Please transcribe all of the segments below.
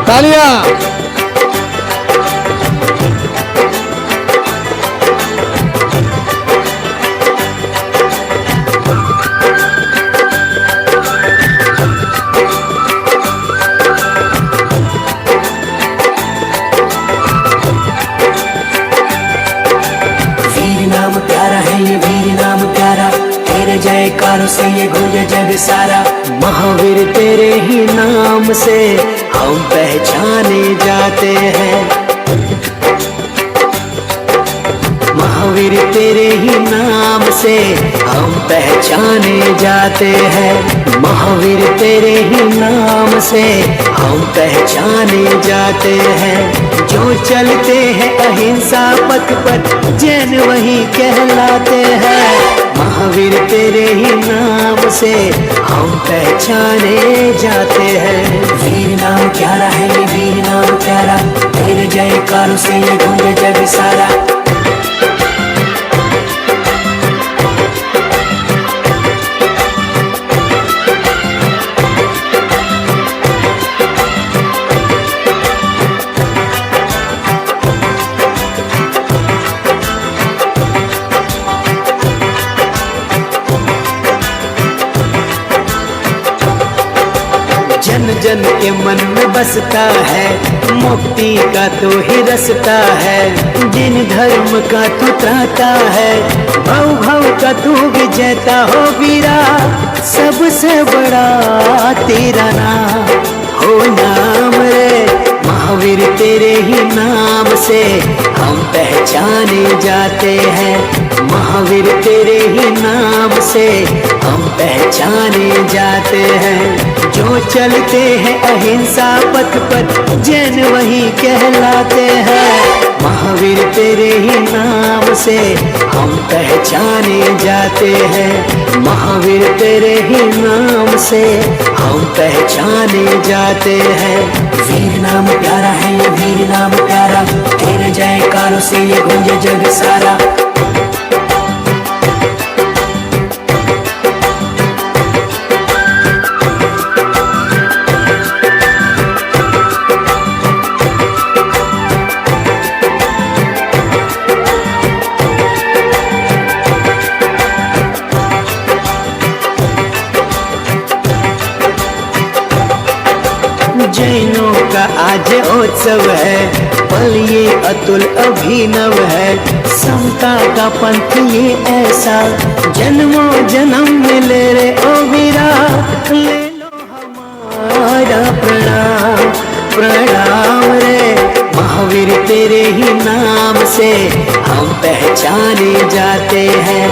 तालियां। जयकारों से ये गूंजे जग सारा। महावीर तेरे ही नाम से हम पहचाने जाते हैं। महावीर तेरे ही नाम से हम पहचाने जाते हैं। महावीर तेरे ही नाम से हम पहचाने जाते हैं। जो चलते हैं अहिंसा पथ पर जैन वही कहलाते हैं। महावीर तेरे ही नाम से हम पहचाने जाते हैं। वीर नाम प्यारा है ये वीर नाम प्यारा, तेरे जयकारों से ये गूंजे जग सारा। जन जन के मन में बसता है, मुक्ति का तो ही रसता है। जिन धर्म का तू त्राता है, भव भव का तू विजेता हो वीरा। सबसे बड़ा तेरा नाम हो नाम रे। महावीर तेरे ही नाम से हम पहचाने जाते हैं। महावीर तेरे ही नाम से हम पहचाने जाते हैं। जो चलते हैं अहिंसा पथ पर जैन वही कहलाते हैं। महावीर तेरे ही नाम से हम पहचाने जाते हैं। महावीर तेरे ही नाम से हम पहचाने जाते हैं। वीर नाम प्यारा है ये वीर नाम प्यारा, तेरे जयकारों से ये गूंजे जग सारा। जैनों का आज उत्सव है, पल ये अतुल अभिनव है। समता का पंथ ये ऐसा, जन्मों जन्म मिले रे ओ वीरा। ले लो हमारा प्रणाम प्रणाम रे। महावीर तेरे ही नाम से हम पहचाने जाते हैं।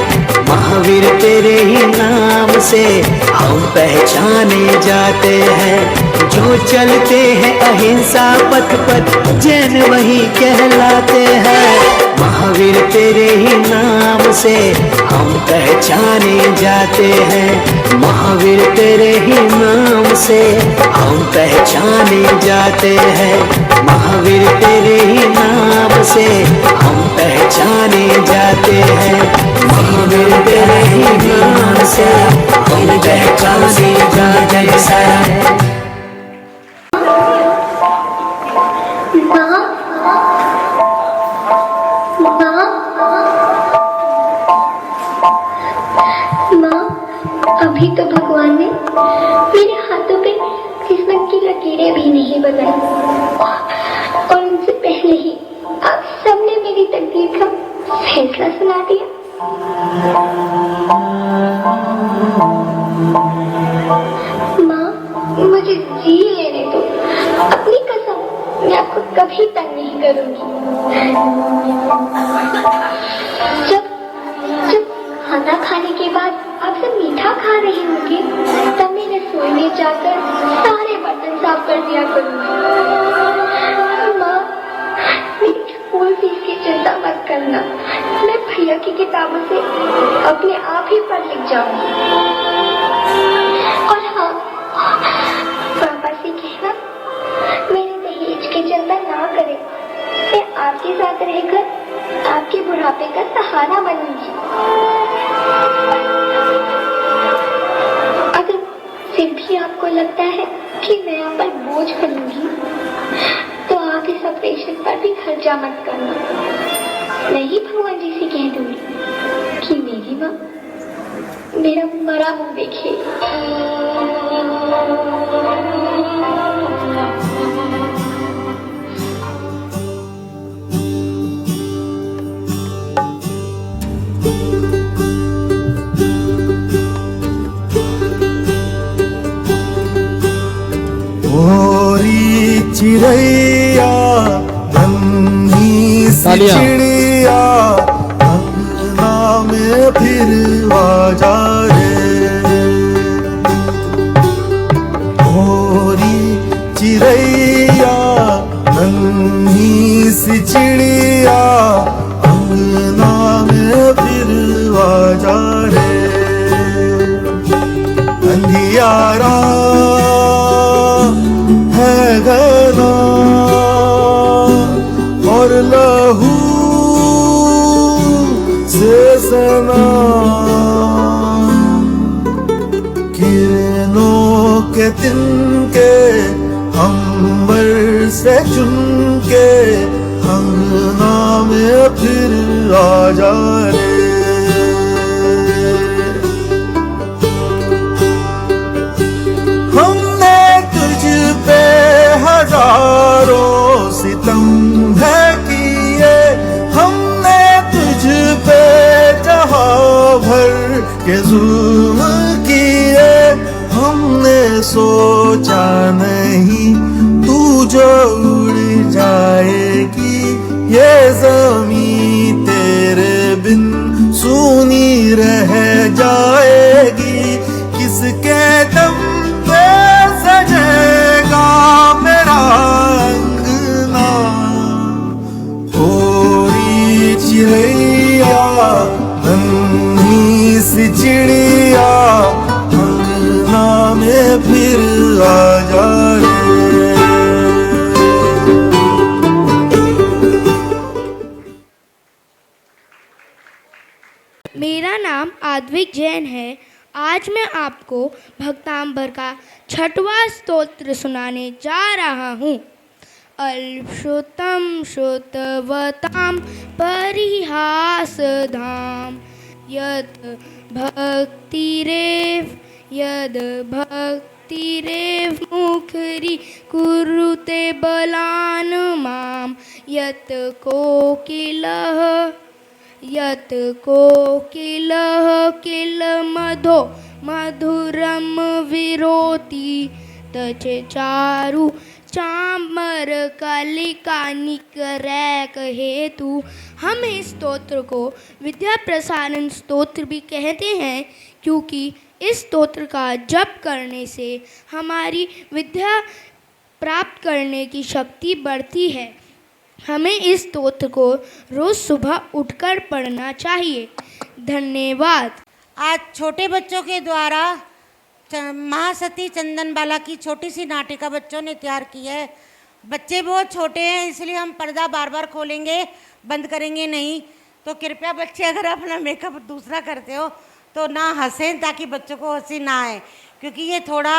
महावीर तेरे ही नाम से हम पहचाने जाते हैं। जो चलते हैं अहिंसा पथ पर जैन वही कहलाते हैं। महावीर तेरे ही नाम से हम पहचाने जाते हैं। महावीर तेरे ही नाम से हम पहचाने जाते हैं। महावीर तेरे ही नाम से हम पहचाने जाते हैं। महावीर तेरे ही नाम से हम पहचाने जाते हैं। अभी तो भगवान ने मेरे हाथों पे किस्मत की लकीरें भी नहीं बनाई, और उनसे पहले ही आप सबने मेरी तकदीर का फैसला सुना दिया। माँ, मुझे जी लेने दो। अपनी कसम, मैं आपको कभी तंग नहीं करूंगी। जब खाना खाने के बाद आप सब मीठा खा रहे होंगे, तब मैं रसोई में जाकर सारे बर्तन साफ कर दिया करूंगी। माँ, मेरी स्कूल फीस की चिंता मत करना, मैं भैया की किताबों से अपने आप ही पढ़ लिख जाऊंगी। और हाँ, पापा से कहना मेरे दहेज की चिंता ना करें। मैं आपके साथ रहकर आपके बुढ़ापे का सहारा बनूंगी। अगर फिर भी आपको आपको लगता है कि मैं आप पर बोझ बनूंगी तो आप इस ऑपरेशन पर भी खर्चा मत करना। मैं ही भगवान जी से कह दूंगी कि मेरी माँ मेरा मरा मुंह देखे। गोरी चिड़ैया नन्ही सी चिड़िया अंगना में फिर आजा रे। गोरी चिड़ैया नन्ही सी चिड़िया अंगना में फिर आजा रे। अंधियारा है घना और लहू से सना, किरणों के तिनके अंबर से चुनके अंगना में फिर आजा रे। हजारों सितम है किए हमने तुझ पे जहां भर के जुल्म किए। हमने सोचा नहीं तू जो उड़ जाएगी ये ज़मीं तेरे बिन सूनी रह जाएगी। किसके दम पे सजेगा मेरा अंगना। गोरी चिड़ैया नन्ही सी चिड़िया अंगना में फिर आजा रे। मेरा नाम आद्विक जैन है। आज मैं आपको भक्तांबर का 6वां स्तोत्र सुनाने जा रहा हूँ। अल्पश्रुतं श्रुतवतां परिहासधाम यत् भक्तिरेव मुखरी कुरुते बलान् मां यत् कोकिलः किल मधो मधुरम विरोति तचे चारु चामर कलिकानिक हेतु। हम इस स्तोत्र को विद्या प्रसारण स्तोत्र भी कहते हैं क्योंकि इस स्तोत्र का जप करने से हमारी विद्या प्राप्त करने की शक्ति बढ़ती है। हमें इस स्तोत्र को रोज सुबह उठकर पढ़ना चाहिए। धन्यवाद। आज छोटे बच्चों के द्वारा महासती चंदनबाला की छोटी सी नाटिका बच्चों ने तैयार की है। बच्चे बहुत छोटे हैं इसलिए हम पर्दा बार बार खोलेंगे, बंद करेंगे नहीं। तो कृपया बच्चे अगर अपना मेकअप दूसरा करते हो तो ना हंसें ताकि बच्चों को हंसी ना आए, क्योंकि ये थोड़ा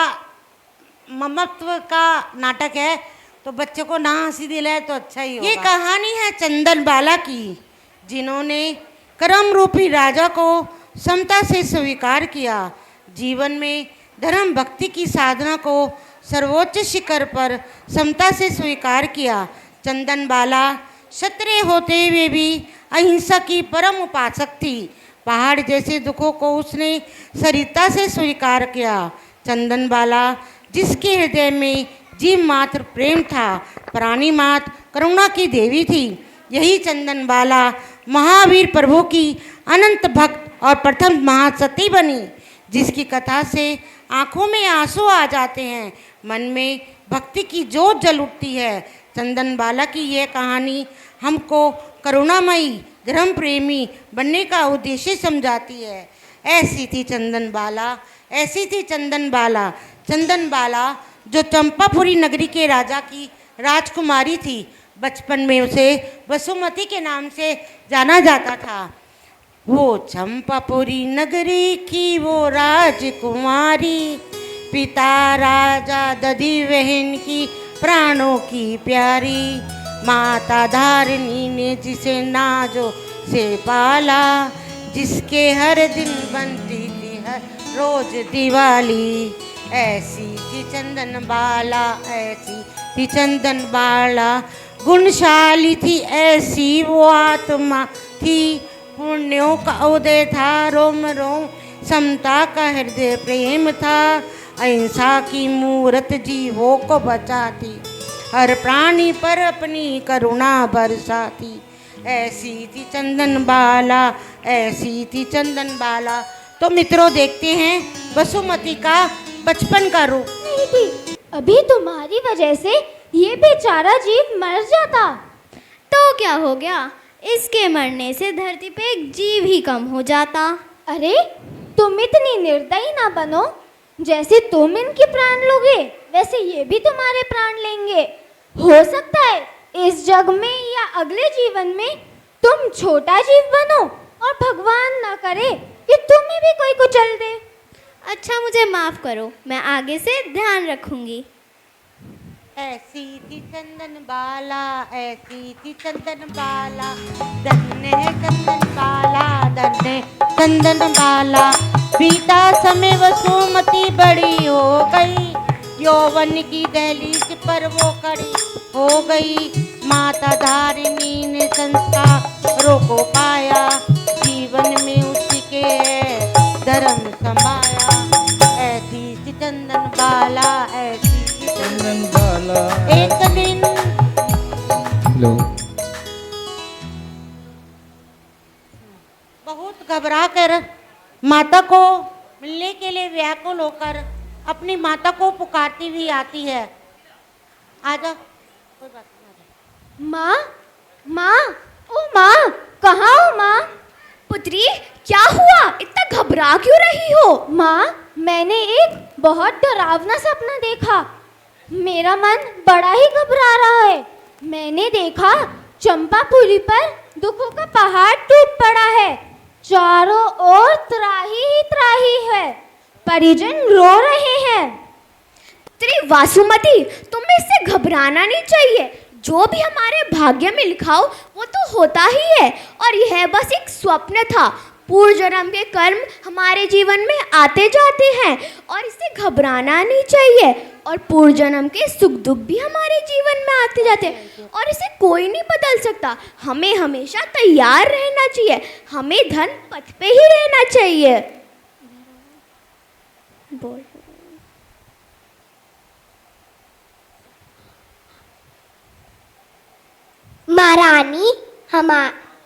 ममत्व का नाटक है तो बच्चों को ना हंसी दिलाए तो अच्छा ही होगा। ये कहानी है चंदनबाला की, जिन्होंने कर्म रूपी राजा को समता से स्वीकार किया। जीवन में धर्म भक्ति की साधना को सर्वोच्च शिखर पर समता से स्वीकार किया। चंदनबाला क्षत्रिय होते हुए भी अहिंसा की परम उपासक थी। पहाड़ जैसे दुखों को उसने सरिता से स्वीकार किया। चंदनबाला जिसके हृदय में जीव मात्र प्रेम था, प्राणी मात्र करुणा की देवी थी। यही चंदनबाला महावीर प्रभु की अनंत भक्त और प्रथम महासती बनी, जिसकी कथा से आँखों में आंसू आ जाते हैं, मन में भक्ति की जोत जल उठती है। चंदनबाला की यह कहानी हमको करुणामयी धर्म प्रेमी बनने का उद्देश्य समझाती है। ऐसी थी चंदनबाला, ऐसी थी चंदनबाला। चंदनबाला जो चंपापुरी नगरी के राजा की राजकुमारी थी। बचपन में उसे वसुमती के नाम से जाना जाता था। वो चंपापुरी नगरी की वो राजकुमारी, पिता राजा दधी बहन की प्राणों की प्यारी, माता धारिणी ने जिसे नाजो से पाला, जिसके हर दिन बनती थी हर रोज दिवाली। ऐसी थी चंदन बाला, ऐसी थी चंदन बाला, गुणशाली थी ऐसी वो आत्मा थी, पुण्यों का उदय था रोम रोम, समता का हृदय प्रेम था, अहिंसा की मूरत जीवों को बचाती, हर प्राणी पर अपनी करुणा बरसाती। ऐसी थी चंदन बाला, ऐसी थी चंदन बाला। तो मित्रों देखते हैं वसुमती का बचपन का रूप। नहीं थी, अभी तुम्हारी वजह से ये बेचारा जीव मर जाता। तो क्या हो गया, इसके मरने से धरती पे एक जीव ही कम हो जाता। अरे तुम इतनी निर्दयी ना बनो, जैसे तुम इनके प्राण लोगे वैसे ये भी तुम्हारे प्राण लेंगे। हो सकता है इस जग में या अगले जीवन में तुम छोटा जीव बनो और भगवान ना करे कि तुम्हें भी कोई कुचल दे। अच्छा मुझे माफ़ करो, मैं आगे से ध्यान रखूंगी। ऐसी थी चंदन बाला, ऐसी थी चंदन बाला, धन्य है चंदन बाला, धन्य है चंदन बाला। बीता समय वसुमती बड़ी हो गई, यौवन की दहलीज पर वो खड़ी हो गई, माता धारिणी ने संस्कारों को पाया, जीवन में उसके धर्म समाया। ऐसी थी चंदन बाला, ऐसी थी चंदन बाला। एक दिन हेलो। बहुत घबरा कर माता को मिलने के लिए व्याकुल होकर अपनी माता को पुकारती हुई आती है। आजा, कोई बात नहीं, आजा। माँ, माँ, ओ माँ, कहाँ हो माँ? पुत्री क्या हुआ, इतना घबरा क्यों रही हो? माँ, मैंने एक बहुत डरावना सपना देखा। मेरा मन बड़ा ही घबरा रहा है। मैंने देखा चंपापुरी पर दुखों का पहाड़ टूट पड़ा है, चारों ओर त्राही ही त्राही है, परिजन रो रहे हैं। पुत्री वासुमती, तुम्हें इससे घबराना नहीं चाहिए। जो भी हमारे भाग्य में लिखा हो वो तो होता ही है, और यह बस एक स्वप्न था। पूर्व जन्म के कर्म हमारे जीवन में आते जाते हैं और इससे घबराना नहीं चाहिए। और पूर्व जन्म के सुख दुख भी हमारे जीवन में आते जाते हैं और इसे कोई नहीं बदल सकता। हमें हमेशा तैयार रहना चाहिए, हमें धन पथ पे ही रहना चाहिए। बोल। महारानी,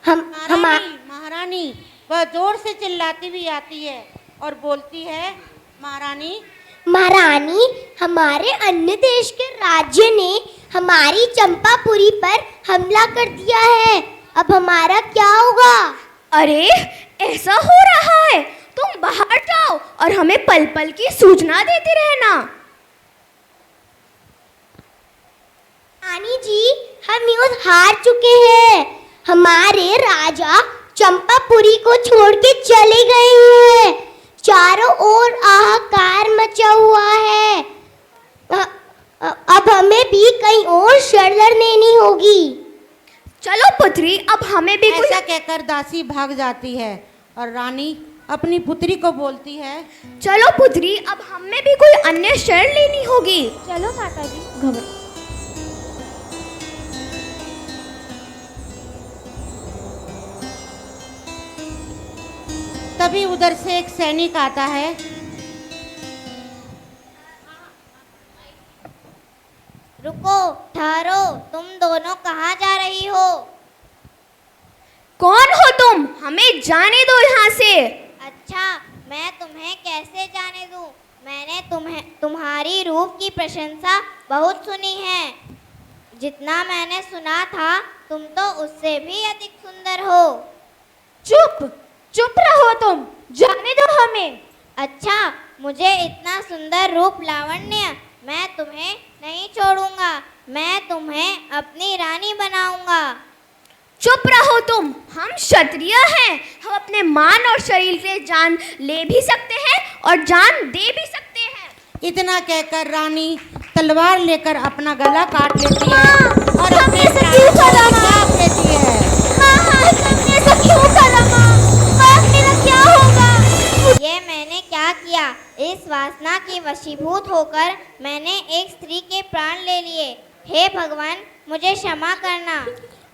महारानी वह जोर से चिल्लाती हुई आती है और बोलती है, महारानी, हमारे अन्य देश के राज्य ने हमारी चंपापुरी पर हमला कर दिया है, अब हमारा क्या होगा? अरे ऐसा हो रहा है, तुम बाहर जाओ और हमें पल पल की सूचना देते रहना। रानी जी, हम युद्ध हार चुके हैं। हमारे राजा चंपापुरी को छोड़ के चले गए हैं। चारों ओर हाहाकार मचा हुआ है। अब हमें भी कहीं और शरण लेनी होगी। चलो पुत्री, अब हमें भी ऐसा कहकर दासी भाग जाती है और रानी अपनी पुत्री को बोलती है, चलो पुत्री, अब हमें भी कोई अन्य शरण लेनी होगी। चलो माता जी। तभी उधर से एक सैनिक आता है। रुको, ठहरो, तुम दोनों कहाँ जा रही हो? कौन हो तुम? हमें जाने दो यहाँ से। अच्छा, मैं तुम्हें कैसे जाने दूँ? मैंने तुम्हारी रूप की प्रशंसा बहुत सुनी है। जितना मैंने सुना था, तुम तो उससे भी अधिक सुंदर हो। चुप रहो तुम, जाने दो हमें। अच्छा, मुझे इतना सुंदर रूप लावण्य, मैं तुम्हें नहीं छोड़ूंगा। मैं तुम्हें अपनी रानी बनाऊंगा। चुप रहो तुम, हम क्षत्रिय हैं। हम अपने मान और शरीर के जान ले भी सकते हैं और जान दे भी सकते हैं। इतना कहकर रानी तलवार लेकर अपना गला काट लेती है और अपने ऐसा प्राण क्यों को करा? त्याग देती है। हाँ, तुमने ऐसा क्यों करा माँ? अब मेरा क्या होगा? ये मैंने क्या किया? इस वासना की वशीभूत होकर मैंने एक स्त्री के प्राण ले लिए। हे भगवान, मुझे क्षमा करना।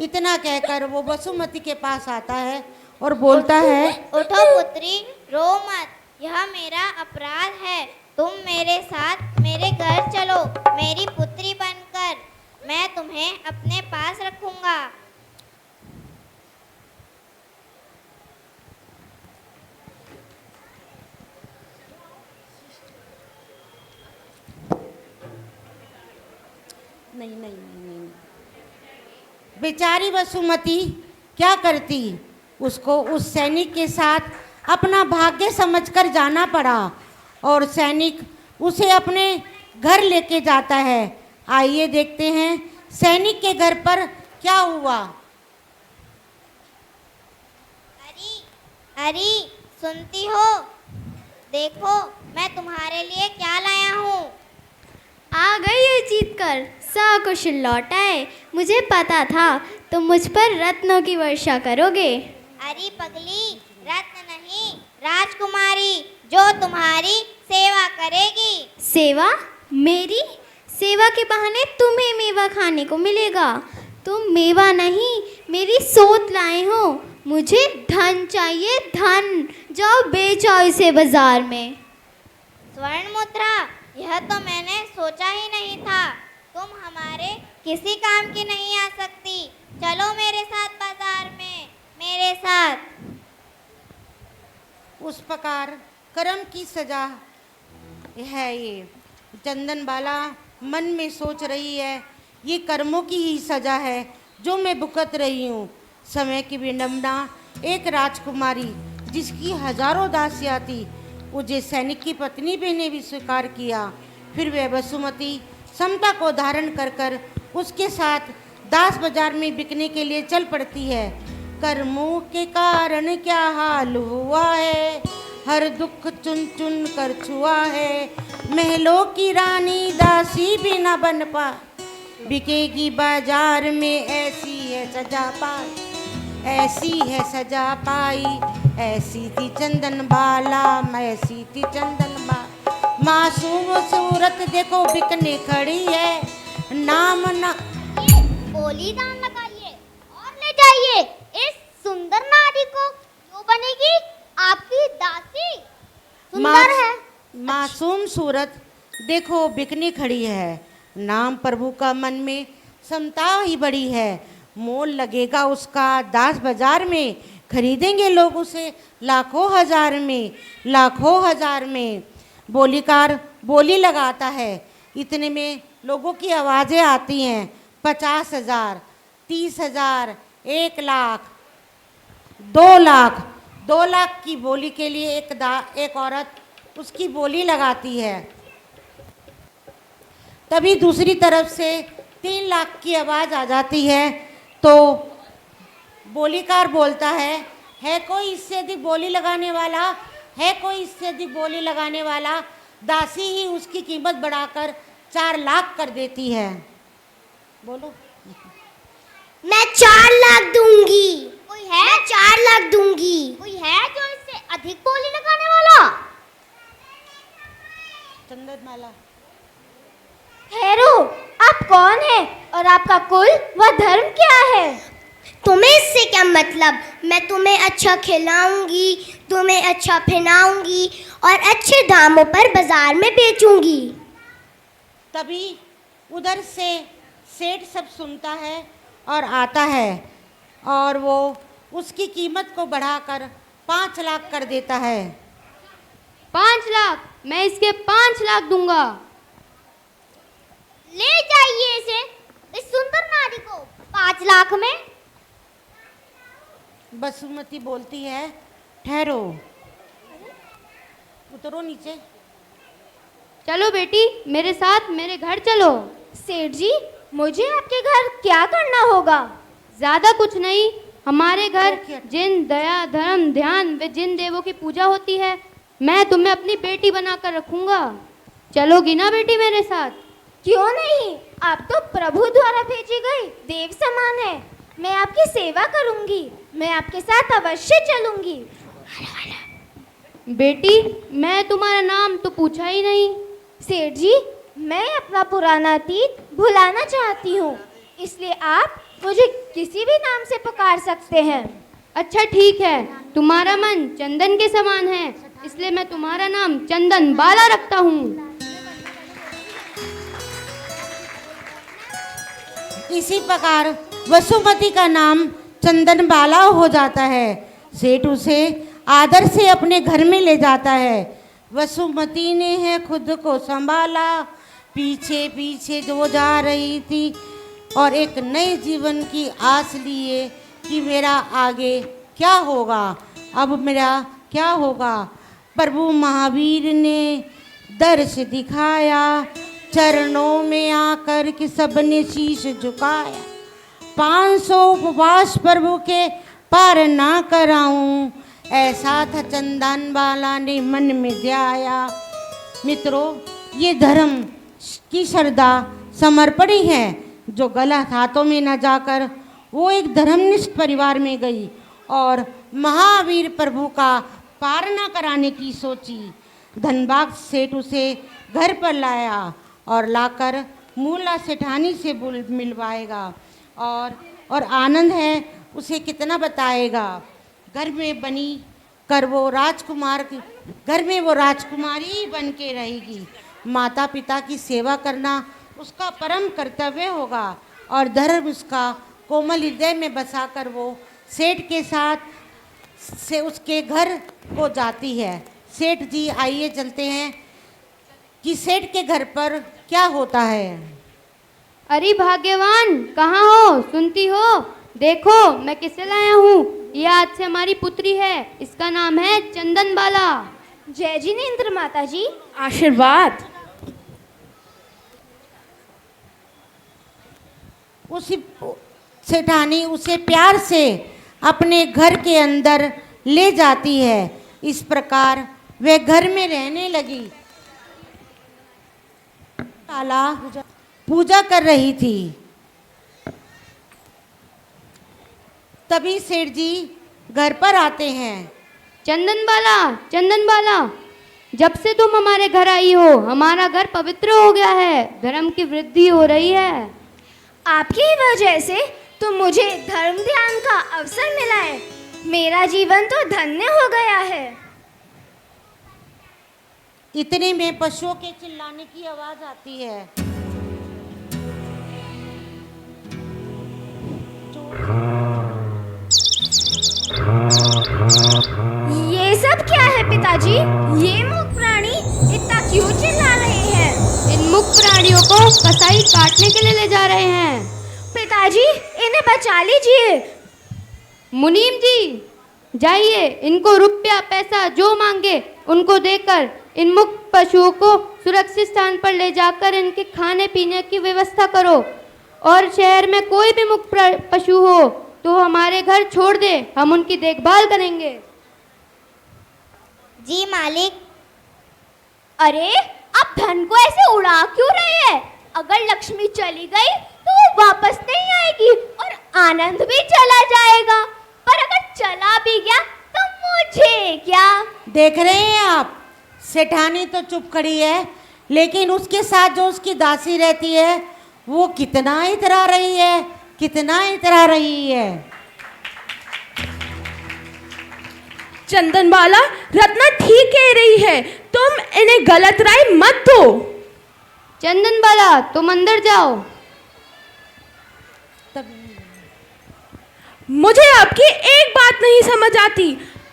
इतना कहकर वो वसुमती के पास आता है और बोलता है, उठो पुत्री, रो मत, यह मेरा अपराध है। तुम मेरे साथ मेरे घर चलो, मेरी पुत्री बनकर। मैं तुम्हें अपने पास रखूंगा। नहीं। बेचारी वसुमती क्या करती, उसको उस सैनिक के साथ अपना भाग्य समझकर जाना पड़ा और सैनिक उसे अपने घर लेके जाता है। आइए देखते हैं सैनिक के घर पर क्या हुआ। अरे सुनती हो? देखो मैं तुम्हारे लिए क्या लाया हूँ। आ गई ये जीत कर, सकुशल लौट आए। मुझे पता था तुम मुझ पर रत्नों की वर्षा करोगे। अरे पगली, रत्न नहीं, राजकुमारी, जो तुम्हारी सेवा करेगी। सेवा? मेरी सेवा के बहाने तुम्हें मेवा खाने को मिलेगा। तुम मेवा नहीं, मेरी सोच लाए हो। मुझे धन चाहिए, धन। जाओ बेचो इसे बाजार में। स्वर्ण मुद्रा? यह तो मैंने सोचा ही नहीं था। तुम हमारे किसी काम की नहीं आ सकती। चलो मेरे साथ बाजार में, मेरे साथ। उस प्रकार कर्म की सजा है ये। चंदन बाला मन में सोच रही है, ये कर्मों की ही सजा है जो मैं भुगत रही हूँ। समय की विडंबना, एक राजकुमारी जिसकी हजारों दासियाँ थी, उसे सैनिक की पत्नी भी ने भी स्वीकार किया। फिर वह वसुमती समता को धारण कर कर उसके साथ दास बाजार में बिकने के लिए चल पड़ती है। कर्मों के कारण क्या हाल हुआ है, हर दुख चुन चुन कर छुआ है। महलों की रानी दासी भी न बन पा, बिकेगी बाजार में, ऐसी है सजा पाई, ऐसी है सजा पाई। ऐसी थी चंदन बाला, ऐसी थी चंदन बाला। मासूम सूरत देखो बिकने खड़ी है, नाम ना। ये बोली दान लगाइए और ले जाइए इस सुंदर नारी को, जो बनेगी आपकी दासी। सुंदर है। मासूम सूरत देखो बिकने खड़ी है, नाम प्रभु का मन में समता ही बड़ी है। मोल लगेगा उसका दास बाजार में, खरीदेंगे लोग उसे लाखों हजार में, लाखों हजार में। बोलीकार बोली लगाता है। इतने में लोगों की आवाज़ें आती हैं। 50,000, 30,000, 1 लाख, 2 लाख। 2 लाख की बोली के लिए एक औरत उसकी बोली लगाती है। तभी दूसरी तरफ से 3 लाख की आवाज़ आ जाती है। तो बोलीकार बोलता है कोई इससे अधिक बोली लगाने वाला? है कोई इससे अधिक बोली लगाने वाला? दासी ही उसकी कीमत बढ़ाकर 4 लाख कर देती है। बोलो। मैं 4 लाख दूंगी। कोई है? मैं 4 लाख दूंगी। कोई है जो इससे अधिक बोली लगाने वाला? चंदनमाला। ठहरो, आप कौन है और आपका कुल व धर्म क्या है? तुम्हें इससे क्या मतलब? मैं तुम्हें अच्छा खिलाऊंगी, तुम्हें अच्छा पहनाऊंगी और अच्छे दामों पर बाजार में बेचूंगी। तभी उधर से सेठ सब सुनता है और आता है और वो उसकी कीमत को बढ़ाकर 5 लाख कर देता है। 5 लाख? मैं इसके 5 लाख दूंगा। ले जाइए इसे, इस सुंदर नारी को 5 लाख में। बसुमती बोलती है, ठहरो, उतरो नीचे। चलो बेटी, मेरे साथ मेरे घर चलो। सेठ जी, मुझे आपके घर क्या करना होगा? ज़्यादा कुछ नहीं। हमारे घर ओके। जिन दया धर्म ध्यान व जिन देवों की पूजा होती है, मैं तुम्हें अपनी बेटी बनाकर रखूंगा। चलोगी ना बेटी मेरे साथ? क्यों नहीं, आप तो प्रभु द्वारा भेजी गई देव समान है। मैं आपकी सेवा करूंगी, मैं आपके साथ अवश्य चलूंगी। बेटी मैं तुम्हारा नाम तो पूछा ही नहीं। सेठ जी, मैं अपना पुराना अतीत भुलाना चाहती हूँ, इसलिए आप मुझे किसी भी नाम से पुकार सकते हैं। अच्छा ठीक है, तुम्हारा मन चंदन के समान है, इसलिए मैं तुम्हारा नाम चंदन बाला रखता हूँ। इसी प्रकार वसुमती का नाम चंदन बाला हो जाता है। सेठ उसे आदर से अपने घर में ले जाता है। वसुमती ने है खुद को संभाला, पीछे पीछे जो जा रही थी और एक नए जीवन की आस लिए कि मेरा आगे क्या होगा, अब मेरा क्या होगा। प्रभु महावीर ने दर्श दिखाया, चरणों में आकर के सबने शीश झुकाया। 500 उपवास प्रभु के पार ना कराऊं, ऐसा था चंदन बाला ने मन में ध्याया। मित्रों, ये धर्म की श्रद्धा समर्पणी है जो गलत हाथों में न जाकर वो एक धर्मनिष्ठ परिवार में गई और महावीर प्रभु का पार न कराने की सोची। धनबाद सेठ उसे घर पर लाया और लाकर मूला सेठानी से मिलवाएगा और आनंद है उसे कितना बताएगा। घर में बनी कर वो घर में वो राजकुमारी बन के रहेगी। माता पिता की सेवा करना उसका परम कर्तव्य होगा और धर्म उसका कोमल हृदय में बसाकर वो सेठ के साथ से उसके घर को जाती है। सेठ जी, आइए चलते हैं कि सेठ के घर पर क्या होता है। अरे भाग्यवान, कहाँ हो? सुनती हो? देखो मैं किसे लाया हूँ। ये आज से हमारी पुत्री है, इसका नाम है चंदन बाला। जय जिनेंद्र माता जी। आशीर्वाद। उसी सेठानी उसे प्यार से अपने घर के अंदर ले जाती है। इस प्रकार वे घर में रहने लगी। बाला पूजा कर रही थी। तभी सेठ जी घर पर आते हैं। चंदन बाला, जब से तुम हमारे घर आई हो हमारा घर पवित्र हो गया है, धर्म की वृद्धि हो रही है। आपकी ही वजह से तो मुझे धर्म ध्यान का अवसर मिला है। मेरा जीवन तो धन्य हो गया है। इतने में पशुओं के चिल्लाने की आवाज आती है। ये सब क्या है पिताजी? ये मूक प्राणी इतना क्यों चिल्ला रहे हैं? इन मुख प्राणियों को कसाई काटने के लिए ले जा रहे हैं। पिताजी, इन्हें बचा लीजिए। मुनीम जी, जाइए, इनको रुपया पैसा जो मांगे उनको देकर इन मुक्त पशुओं को सुरक्षित स्थान पर ले जाकर इनके खाने पीने की व्यवस्था करो। और शहर में कोई भी मुक्त पशु हो तो हमारे घर छोड़ दे, हम उनकी देखभाल करेंगे। जी मालिक। अरे, आप धन को ऐसे उड़ा क्यों रहे हैं? अगर लक्ष्मी चली गई तो वो वापस नहीं आएगी और आनंद भी चला जाएगा। पर अगर चला भी गया तो मुझे क्या? देख रहे हैं आप, सेठानी तो चुप खड़ी है, लेकिन उसके साथ जो उसकी दासी रहती है वो कितना इतरा रही है। चंदन बाला, रत्ना ठीक कह रही है, तुम इन्हें गलत राय मत दो। चंदन बाला, तुम अंदर जाओ। मुझे आपकी एक बात नहीं समझ आती।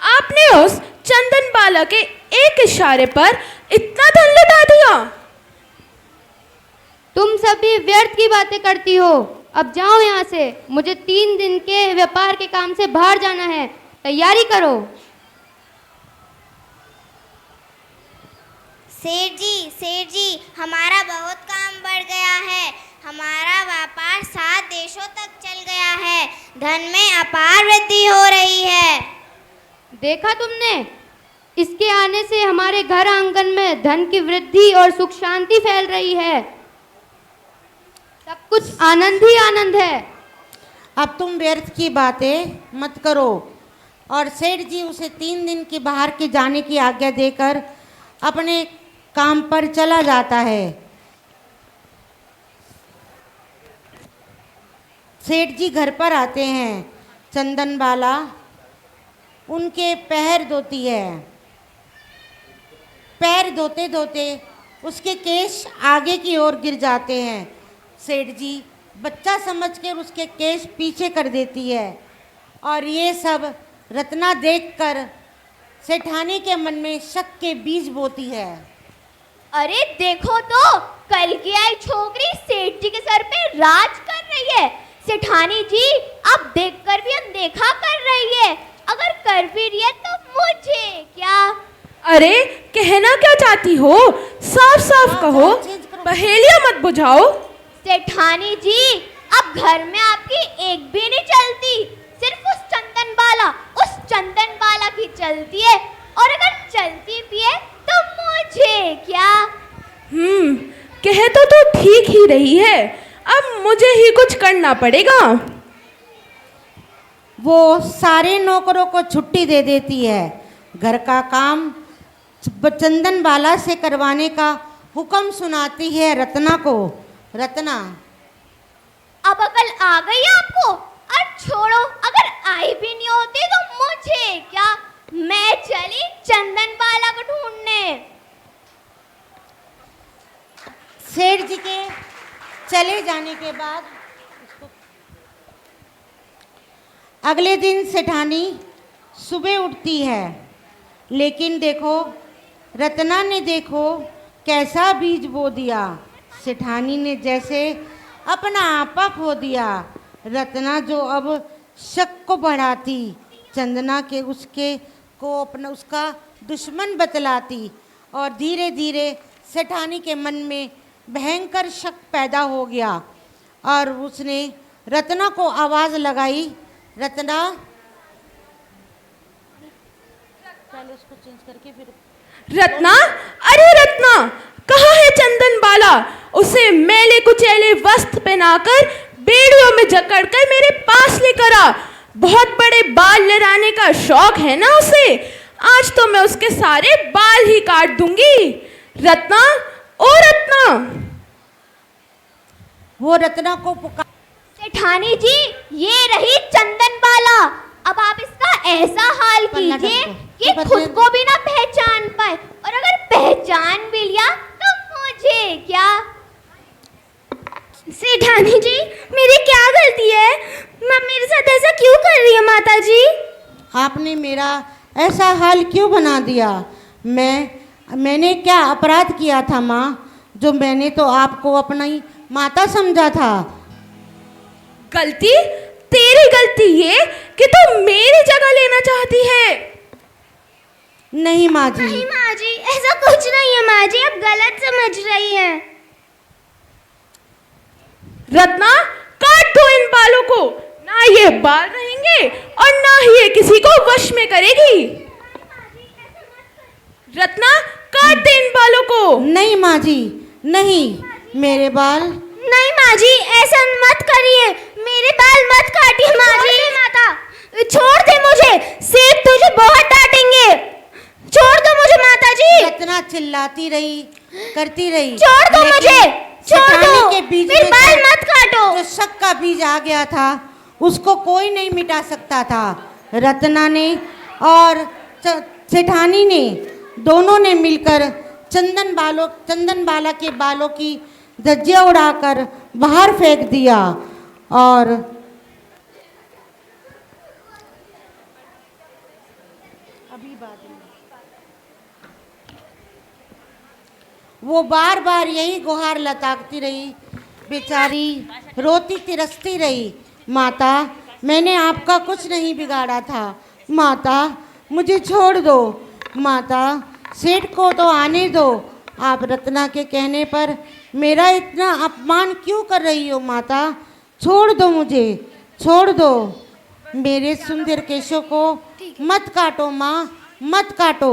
आपने उस चंदन बाला के एक इशारे पर इतना धन लुटा दिया। तुम सभी व्यर्थ की बातें करती हो। अब जाओ यहाँ से, मुझे 3 दिन के व्यापार के काम से बाहर जाना है, तैयारी करो। सेठ जी, हमारा बहुत काम बढ़ गया है। हमारा व्यापार 7 देशों तक चल गया है। धन में अपार वृद्धि हो रही है। देखा तुमने, इसके आने से हमारे घर आंगन में धन की वृद्धि और सुख शांति फैल रही है। सब कुछ आनंद ही आनंद है। अब तुम व्यर्थ की बातें मत करो। और सेठ जी उसे 3 दिन की बाहर के जाने की आज्ञा देकर अपने काम पर चला जाता है। सेठ जी घर पर आते हैं। चंदन बाला उनके पैर धोती है। पैर धोते धोते उसके केश आगे की ओर गिर जाते हैं। सेठ जी बच्चा समझकर उसके केश पीछे कर देती है। और ये सब रत्ना देखकर सेठानी के मन में शक के बीज बोती है। अरे देखो तो, कल की आई छोकरी सेठ जी के सर पे राज कर रही है। सेठानी जी आप देखकर भी अनदेखा कर रही है। अगर कर भी रही है तो मुझे क्या? अरे कहना क्या चाहती हो? साफ साफ कहो, पहेलियां मत बुझाओ। सेठानी जी अब घर में आपकी एक भी नहीं चलती, सिर्फ उस चंदन बाला की चलती है। और अगर चलती भी है तो मुझे क्या? कह तो ठीक ही रही है। अब मुझे ही कुछ करना पड़ेगा। वो सारे नौकरों को छुट्टी दे देती है। घर का काम चंदन बाला से करवाने का हुक्म सुनाती है रत्ना को। रत्ना अब अकल आ गई आपको? और छोड़ो, अगर आई भी नहीं होती तो मुझे क्या? मैं चली चंदन बाला को ढूंढने। सेठ जी के चले जाने के बाद अगले दिन सेठानी सुबह उठती है। लेकिन देखो रत्ना ने देखो कैसा बीज बो दिया। सेठानी ने जैसे अपना आपा खो दिया। रत्ना जो अब शक को बढ़ाती, चंदना के उसके को अपना उसका दुश्मन बतलाती। और धीरे धीरे सेठानी के मन में भयंकर शक पैदा हो गया। और उसने रत्ना को आवाज़ लगाई, रत्ना। चलो उसको चेंज करके फिर। रत्ना, अरे रत्ना, कहाँ है चंदन बाला? उसे मैले कुचैले वस्त्र पहनाकर बेड़ियों में जकड़कर मेरे पास लेकर आ। बहुत बड़े बाल लड़ाने का शौक है ना उसे। आज तो मैं उसके सारे बाल ही काट दूंगी। रत्ना, ओ रत्ना। वो रत्ना को पुकार। सेठानी जी ये रही चंदन बाला। अब आप इसका ऐसा हाल कीजिए कि खुद को भी ना पहचान पाए। और अगर पहचान भी लिया तो मुझे क्या? सेठानी जी मेरी क्या गलती है? मेरे साथ ऐसा क्यों कर रही है माता जी? आपने मेरा ऐसा हाल क्यों बना दिया? मैंने क्या अपराध किया था माँ, जो मैंने तो आपको अपनी माता समझा था। गलती? तेरी गलती ये कि तू मेरी जगह लेना चाहती है। नहीं माँ जी। नहीं माँ जी, ऐसा कुछ नहीं है माँ जी, आप गलत समझ रही हैं। रत्ना, काट दो इन बालों को। ना ये बाल रहेंगे और ना ही ये किसी को वश में करेगी। रत्ना, काट दे इन बालों को। नहीं माँ जी, नहीं, मेरे बाल। नहीं माँ जी, ऐसा मत करिए, मेरे बाल मत काटिए माँ जी। माता छोड़ दे मुझे, सेठ तुझे बहुत डांटेंगे। छोड़ दो मुझे माता जी। रत्ना चिल्लाती रही, करती रही। छोड़ दो मुझे, छोड़ दो, के बीज मेरे में बाल मत काटो। जो शक का बीज आ गया था उसको कोई नहीं मिटा सकता था। रत्ना ने और सेठानी ने दोनों ने मिलकर चंदन बाला के बालों की धज्जियां उड़ाकर बाहर फेंक दिया। और वो बार बार यही गुहार लताकती रही। बेचारी रोती तिरसती रही, माता मैंने आपका कुछ नहीं बिगाड़ा था। माता मुझे छोड़ दो। माता सेठ को तो आने दो। आप रत्ना के कहने पर मेरा इतना अपमान क्यों कर रही हो माता? छोड़ दो मुझे, छोड़ दो। मेरे सुंदर केशों को मत काटो माँ, मत काटो।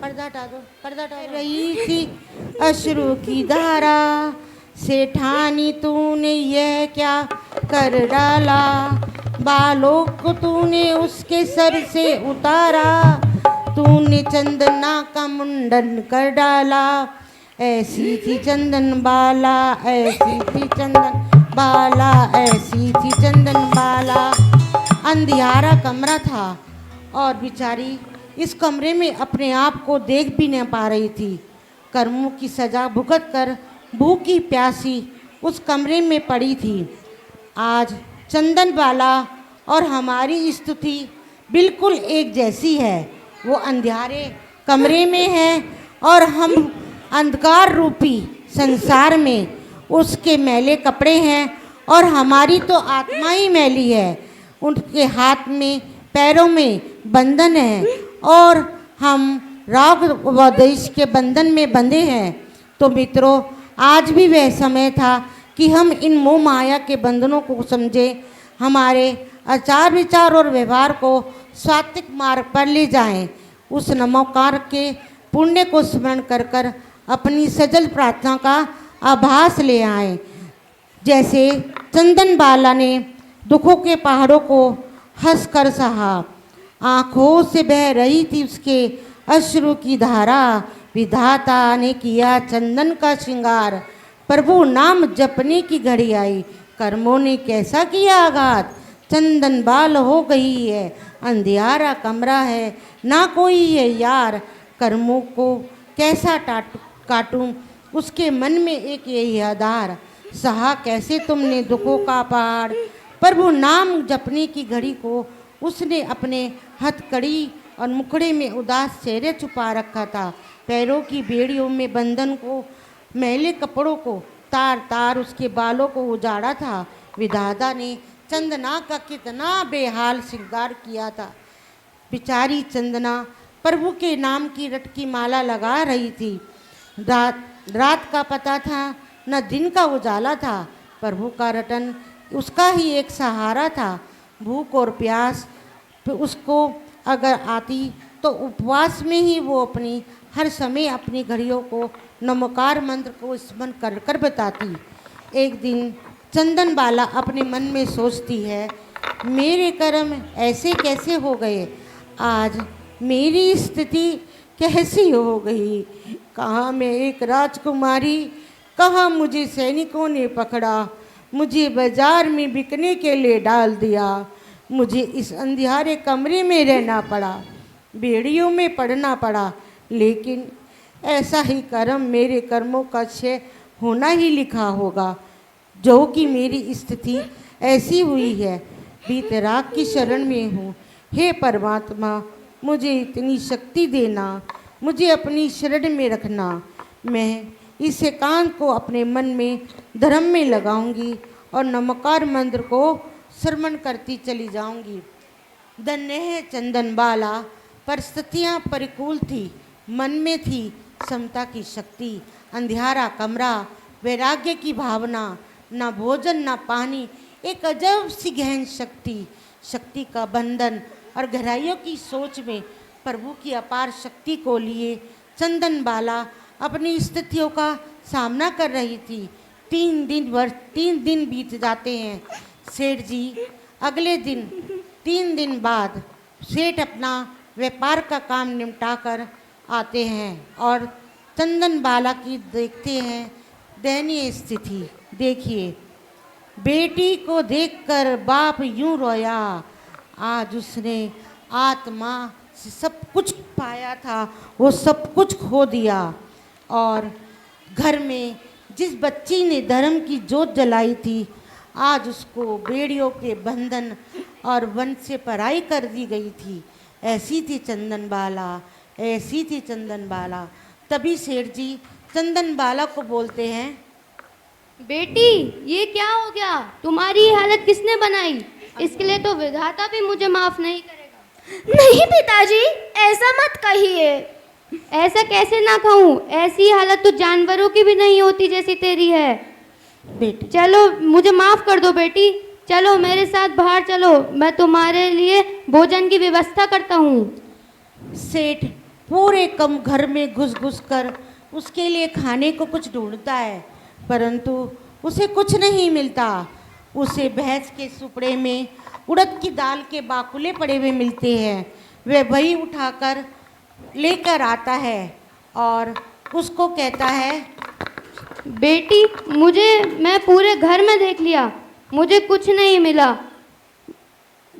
पर्दा हटा दो, पर्दा हटा दो। रही थी अश्रु की धारा, सेठानी तूने यह क्या कर डाला, बालों को तूने उसके सर से उतारा, तूने चंदना का मुंडन कर डाला, ऐसी थी चंदन बाला, ऐसी थी चंदन बाला, ऐसी थी चंदन बाला। अंधियारा कमरा था और बेचारी इस कमरे में अपने आप को देख भी नहीं पा रही थी। कर्मों की सजा भुगत कर भूखी प्यासी उस कमरे में पड़ी थी। आज चंदन बाला और हमारी स्तुति बिल्कुल एक जैसी है। वो अंधियारे कमरे में है और हम अंधकार रूपी संसार में। उसके मैले कपड़े हैं और हमारी तो आत्मा ही मैली है। उनके हाथ में पैरों में बंधन है और हम राग व देश के बंधन में बंधे हैं। तो मित्रों, आज भी वह समय था कि हम इन मोह माया के बंधनों को समझें, हमारे आचार विचार और व्यवहार को सात्विक मार्ग पर ले जाएं। उस नमोकार के पुण्य को स्मरण कर कर अपनी सजल प्रार्थना का आभास ले आएं। जैसे चंदन बाला ने दुखों के पहाड़ों को हंस कर सहा, आँखों से बह रही थी उसके अश्रु की धारा, विधाता ने किया चंदन का श्रृंगार, प्रभु नाम जपने की घड़ी आई, कर्मों ने कैसा किया आघात, चंदन बाल हो गई है, अंधियारा कमरा है, ना कोई है यार, कर्मों को कैसा काटूं, उसके मन में एक यही आधार, सहा कैसे तुमने दुखों का पहाड़, प्रभु नाम जपने की घड़ी को उसने अपने हथकड़ी और मुखड़े में उदास चेहरे छुपा रखा था। पैरों की बेड़ियों में बंधन को, मैले कपड़ों को तार तार उसके बालों को उजाड़ा था। विधाता ने चंदना का कितना बेहाल श्रृंगार किया था। बेचारी चंदना प्रभु के नाम की रट की माला लगा रही थी। रात का पता था न दिन का उजाला था। प्रभु का रटन उसका ही एक सहारा था। भूख और प्यास उसको अगर आती तो उपवास में ही वो अपनी हर समय अपनी घड़ियों को नमोकार मंत्र को स्मरण कर कर बताती। एक दिन चंदन बाला अपने मन में सोचती है, मेरे कर्म ऐसे कैसे हो गए, आज मेरी स्थिति कैसी हो गई, कहाँ मैं एक राजकुमारी, कहाँ मुझे सैनिकों ने पकड़ा, मुझे बाजार में बिकने के लिए डाल दिया, मुझे इस अंधियारे कमरे में रहना पड़ा, बेड़ियों में पड़ना पड़ा, लेकिन ऐसा ही कर्म मेरे कर्मों का क्षय होना ही लिखा होगा, जो कि मेरी स्थिति ऐसी हुई है। बीतराग की शरण में हूँ, हे परमात्मा मुझे इतनी शक्ति देना, मुझे अपनी शरण में रखना। मैं इस एकांत को अपने मन में धर्म में लगाऊंगी और नमकार मंत्र को श्रवण करती चली जाऊंगी। धन्य है चंदन बाला, परिस्थितियाँ प्रतिकूल थी, मन में थी समता की शक्ति। अंधियारा कमरा, वैराग्य की भावना, ना भोजन ना पानी, एक अजब सी गहन शक्ति, शक्ति का बंधन और गहराइयों की सोच में प्रभु की अपार शक्ति को लिए चंदन बाला अपनी स्थितियों का सामना कर रही थी। 3 दिन बीत जाते हैं। सेठ जी अगले दिन 3 दिन बाद सेठ अपना व्यापार का काम निपटा कर आते हैं और चंदन बाला की देखते हैं दयनीय स्थिति। देखिए, बेटी को देखकर बाप यूं रोया, आज उसने आत्मा से सब कुछ पाया था वो सब कुछ खो दिया। और घर में जिस बच्ची ने धर्म की जोत जलाई थी, आज उसको बेड़ियों के बंधन और वन से पराई कर दी गई थी। ऐसी थी चंदन बाला, ऐसी थी चंदन बाला। तभी सेठ जी चंदन बाला को बोलते हैं, बेटी ये क्या हो गया, तुम्हारी ये हालत किसने बनाई, इसके लिए तो विधाता भी मुझे माफ नहीं करेगा। नहीं पिताजी, ऐसा मत कहिए। ऐसा कैसे ना कहूँ, ऐसी हालत तो जानवरों की भी नहीं होती जैसी तेरी है। बेटी चलो मुझे माफ कर दो बेटी, चलो मेरे साथ बाहर चलो, मैं तुम्हारे लिए भोजन की व्यवस्था करता हूँ। सेठ पूरे कम घर में घुस कर उसके लिए खाने को कुछ ढूंढता है, परंतु उसे कुछ नहीं मिलता। उसे भैंस के सुपड़े में उड़द की दाल के बाकुले पड़े हुए मिलते हैं। वह वही उठाकर लेकर आता है और उसको कहता है, बेटी मैं पूरे घर में देख लिया, मुझे कुछ नहीं मिला।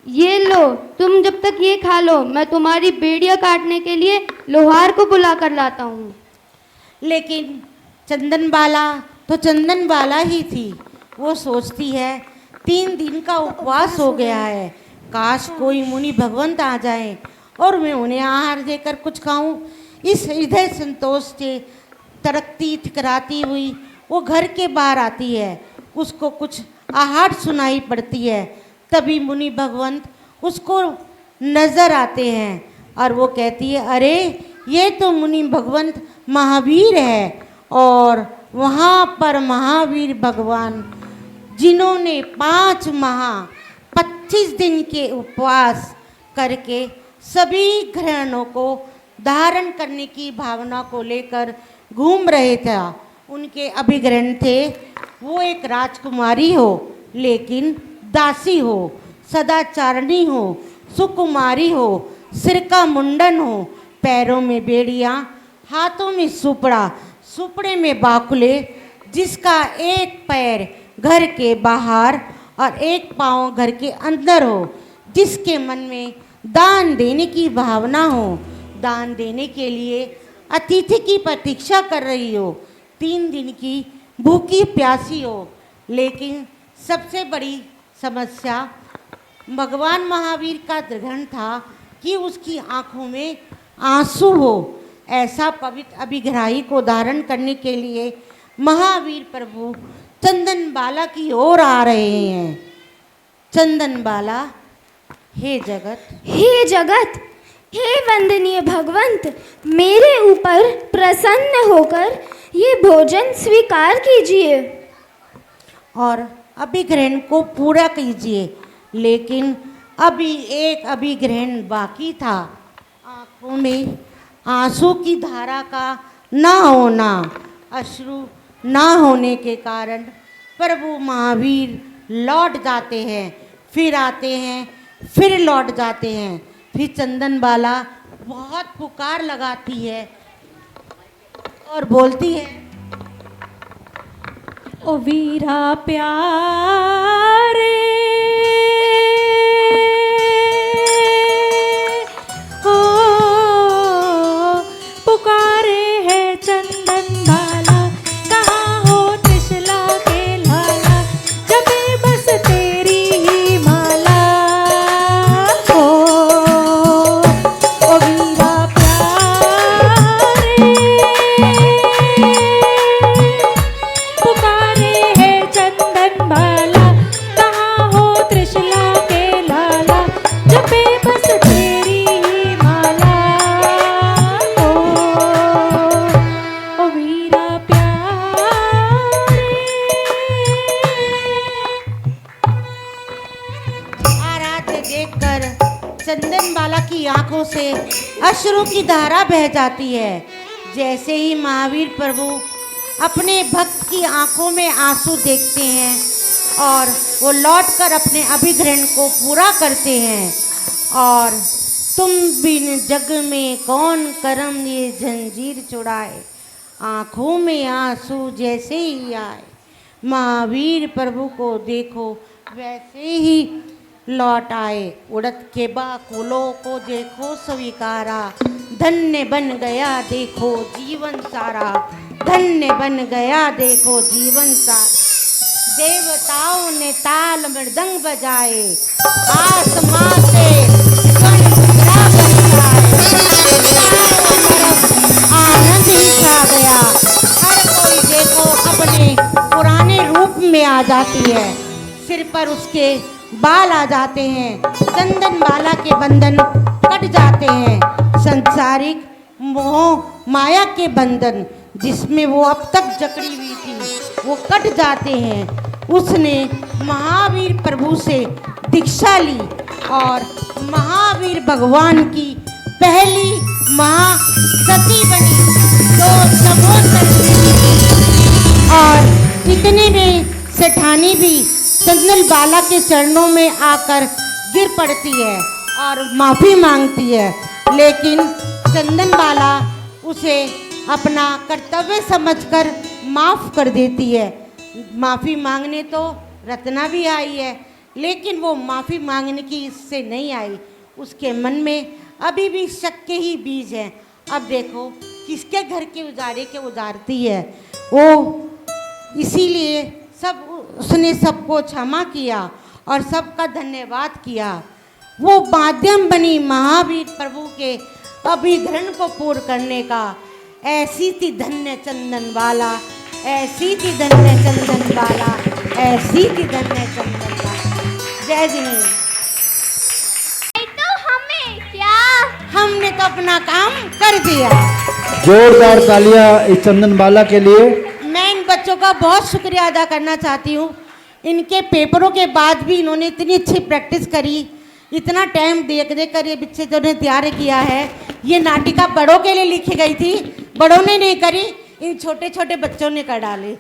ये लो, तुम जब तक ये खा लो, मैं तुम्हारी बेड़ियाँ काटने के लिए लोहार को बुला कर लाता हूँ। लेकिन चंदनबाला तो चंदनबाला ही थी। वो सोचती है 3 दिन का उपवास हो गया है, काश कोई मुनि भगवंत आ जाए और मैं उन्हें आहार देकर कुछ खाऊं। इस हृदय संतोष से तड़कती ठिकराती हुई वो घर के बाहर आती है। उसको कुछ आहट सुनाई पड़ती है। तभी मुनि भगवंत उसको नज़र आते हैं और वो कहती है, अरे ये तो मुनि भगवंत महावीर है। और वहाँ पर महावीर भगवान, जिन्होंने 25 दिन के उपवास करके सभी ग्रहणों को धारण करने की भावना को लेकर घूम रहे थे, उनके अभिग्रहण थे। वो एक राजकुमारी हो, लेकिन दासी हो, सदाचारणी हो, सुकुमारी हो, सिर का मुंडन हो, पैरों में बेड़ियाँ, हाथों में सुपड़ा, सुपड़े में बाकुले, जिसका एक पैर घर के बाहर और एक पाँव घर के अंदर हो, जिसके मन में दान देने की भावना हो, दान देने के लिए अतिथि की प्रतीक्षा कर रही हो, 3 दिन की भूखी प्यासी हो। लेकिन सबसे बड़ी समस्या भगवान महावीर का दृढ़ था कि उसकी आंखों में आंसू हो। ऐसा पवित्र अभिग्राही को धारण करने के लिए महावीर प्रभु चंदनबाला की ओर आ रहे हैं। चंदनबाला, हे जगत, हे वंदनीय भगवंत, मेरे ऊपर प्रसन्न होकर ये भोजन स्वीकार कीजिए और अभिग्रहण को पूरा कीजिए। लेकिन अभी एक अभिग्रहण बाकी था। आँखों में आंसू की धारा का ना होना, अश्रु ना होने के कारण प्रभु महावीर लौट जाते हैं, फिर आते हैं, फिर लौट जाते हैं। फिर चंदनबाला बहुत पुकार लगाती है और बोलती है, ओ वीरा प्यारे, ओ पुकारे है चंदनबाला, कहाँ हो त्रिशला के लाला, जबे बस तेरी ही माला। ओ वीरा प्यारे, पुकारे है चंदनबाला, कहाँ हो त्रिशला के लाला, जबे बस तेरी ही माला। ओ वीरा प्यारे। आराध्य देखकर चंदनबाला की आंखों से अश्रु की धारा बह जाती है। जैसे ही महावीर प्रभु अपने भक्त की आंखों में आंसू देखते हैं और वो लौटकर अपने अभिग्रहण को पूरा करते हैं। और तुम बिन जग में कौन करम ये जंजीर छुड़ाए, आंखों में आंसू जैसे ही आए, महावीर प्रभु को देखो वैसे ही लौट आए। उड़द के बाकुलों को देखो स्वीकारा, धन्य बन गया देखो जीवन सारा, धन्य बन गया देखो जीवन सारा। देवताओं ने ताल मृदंग बजाए, आसमां से स्वर्ण मुद्रा बरसाए, आनंद ही छा गया। हर कोई देखो अपने पुराने रूप में आ जाती है। सिर पर उसके बाल आ जाते हैं, चंदनबाला के बंधन कट जाते हैं। संसारिक मोह माया के बंधन जिसमें वो अब तक जकड़ी हुई थी वो कट जाते हैं। उसने महावीर प्रभु से दीक्षा ली और महावीर भगवान की पहली महासती बनी। तो सबों और इतने में सेठानी भी चंदन बाला के चरणों में आकर गिर पड़ती है और माफ़ी मांगती है, लेकिन चंदन बाला उसे अपना कर्तव्य समझकर माफ़ कर देती है। माफ़ी मांगने तो रत्ना भी आई है, लेकिन वो माफ़ी मांगने की इससे नहीं आई। उसके मन में अभी भी शक के ही बीज हैं। अब देखो किसके घर के उजारे के उजारती है वो। इसीलिए उसने सबको क्षमा किया और सबका धन्यवाद किया। वो माध्यम बनी महावीर प्रभु के अभिग्रहण को पूर्ण करने का। ऐसी थी धन्य चंदन बाला, ऐसी थी धन्य चंदन बाला, ऐसी थी धन्य चंदन बाला। जय जिनेन्द्र। तो हमें क्या, हमने तो अपना काम कर दिया। जोरदार तालियां इस चंदन बाला के लिए। मैं इन बच्चों का बहुत शुक्रिया अदा करना चाहती हूँ। इनके पेपरों के बाद भी इन्होंने इतनी अच्छी प्रैक्टिस करी, इतना टाइम देख कर ये बच्चे जो ने तैयार किया है। ये नाटिका बड़ों के लिए लिखी गई थी, बड़ों ने नहीं करी, इन छोटे छोटे बच्चों ने कर डाली।